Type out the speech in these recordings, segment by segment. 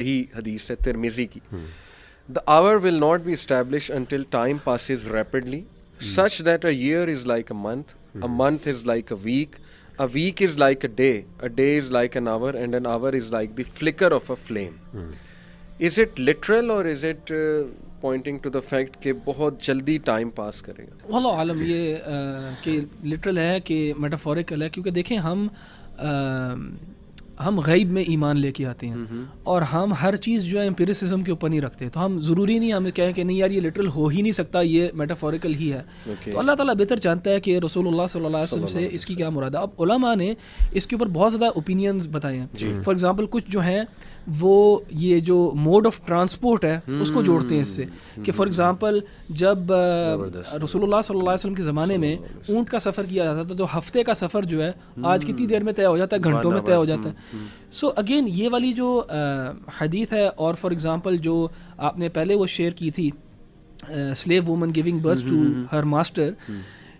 ही हदीस है तिरमिजी की, the hour will not be establish until time passes rapidly such that a year is like a month is like a week is like a day is like an hour is like the flicker of a flame. Is it literal or is it pointing to the fact कि बहुत जल्दी time pass करेगा? वल्लाहु आलम ये कि literal है कि metaphorical है, क्योंकि देखें हम गैब में ईमान लेके आते हैं और हम हर चीज़ जो है एम्पिरिसिज्म के ऊपर नहीं रखते, तो हम ज़रूरी नहीं हमें कहें कि नहीं यार ये लिटरल हो ही नहीं सकता, ये मेटाफोरिकल ही है। तो अल्लाह ताला बेहतर जानता है कि रसूलुल्लाह सल्लल्लाहु अलैहि वसल्लम से इसकी क्या मुराद है। अब उलमा ने इसके ऊपर बहुत ज़्यादा ओपिनियंस बताए हैं। फॉर एग्जांपल कुछ जो हैं वो ये जो मोड ऑफ ट्रांसपोर्ट है उसको जोड़ते हैं इससे कि फॉर एग्जांपल जब रसूलुल्लाह सल्लल्लाहु अलैहि वसल्लम के ज़माने में ऊँट का सफ़र किया जाता था, तो हफ्ते का सफ़र जो है आज कितनी देर में तय हो जाता है, घंटों में तय हो जाता है। सो अगेन ये वाली जो हदीथ है, और फॉर एग्जांपल जो आपने पहले वो शेयर की थी slave woman giving birth to her master,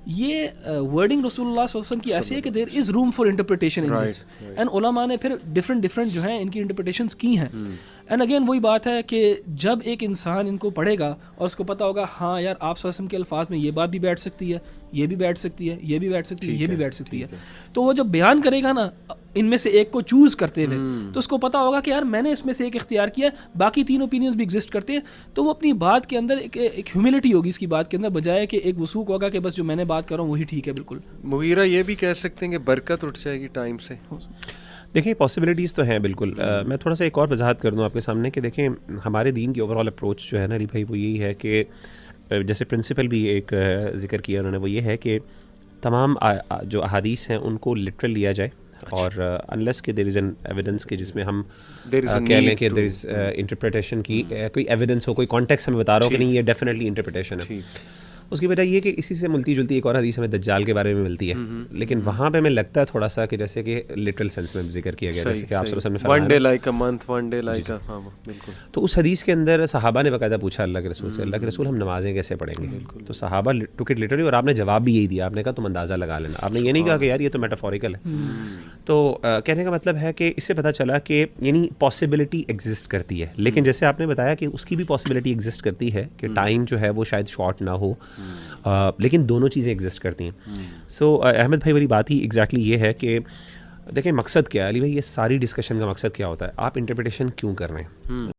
ये वर्डिंग रसूलुल्लाह सल्लल्लाहु अलैहि वसल्लम की ऐसी है कि there is room for interpretation in this, and उलमा ने फिर डिफरेंट जो हैं इनकी इंटरप्रिटेशंस की हैं। एंड अगेन वही बात है कि जब एक इंसान इनको पढ़ेगा और उसको पता होगा हाँ यार आप सल्लल्लाहु अलैहि वसल्लम के अल्फाज में ये बात भी बैठ सकती है, ये भी बैठ सकती है, ये भी बैठ सकती है, ये भी बैठ सकती है, तो वो जब बयान करेगा ना इनमें से एक को चूज़ करते हुए, तो उसको पता होगा कि यार मैंने इसमें से एक इख्तियार किया है, बाकी तीन ओपिनियंस भी एग्जिस्ट करते हैं। तो वो अपनी बात के अंदर एक ह्यूमिलिटी होगी इसकी बात के अंदर, बजाय कि एक वसूक होगा कि बस जो मैंने बात कर रहा हूँ वही ठीक है। बिल्कुल मुगीरा ये भी कह सकते हैं कि बरकत उठ जाएगी टाइम से। देखिए पॉसिबिलिटीज़ तो हैं बिल्कुल। मैं थोड़ा सा एक और वजाहत कर दूँ आपके सामने कि देखें हमारे दीन की ओवरऑल अप्रोच जो है ना अली भाई, वो यही है कि जैसे प्रिंसिपल भी एक जिक्र किया उन्होंने, वो ये है कि तमाम जो अहादीस हैं उनको लिटरल लिया जाए, और अनलेस के देयर इज़ एन एविडेंस के जिसमें हम कह लें कि देयर इज़ इंटरप्रिटेशन की कोई एविडेंस हो, कोई कॉन्टेक्स्ट हमें बता रहा हो कि नहीं ये डेफिनेटली इंटरप्रिटेशन है। उसकी वजह ये कि इसी से मिलती जुलती एक और हदीस हमें दज्जाल के बारे में मिलती है, लेकिन वहाँ पे हमें लगता है थोड़ा सा कि जैसे कि लिटरल सेंस में जिक्र किया गया, जैसे कि आप सल्लल्लाहु अलैहि वसल्लम ने one day like a month, one day like अ, हाँ बिल्कुल। तो उस हदीस के अंदर सहाबा ने बाकायदा पूछा अल्लाह के रसूल से, अल्लाह के रसूल हम नमाजें कैसे पढ़ेंगे? तो सहाबा टुक इट लिटरली, और आपने जवाब भी यही दिया, आपने कहा तुम अंदाज़ा लगा लेना। आपने ये नहीं कहा कि यार ये तो मेटाफोरिकल है। तो कहने का मतलब है कि इससे पता चला कि यानी पॉसिबिलिटी एग्जिस्ट करती है, लेकिन जैसे आपने बताया कि उसकी भी पॉसिबिलिटी एग्जिस्ट करती है कि टाइम जो है वो शायद शॉर्ट ना हो, लेकिन दोनों चीज़ें एग्जिस्ट करती हैं। सो अहमद भाई वाली बात ही एग्जैक्टली ये है कि देखें मकसद क्या है अली भाई, ये सारी डिस्कशन का मकसद क्या होता है, आप इंटरप्रिटेशन क्यों कर रहे हैं?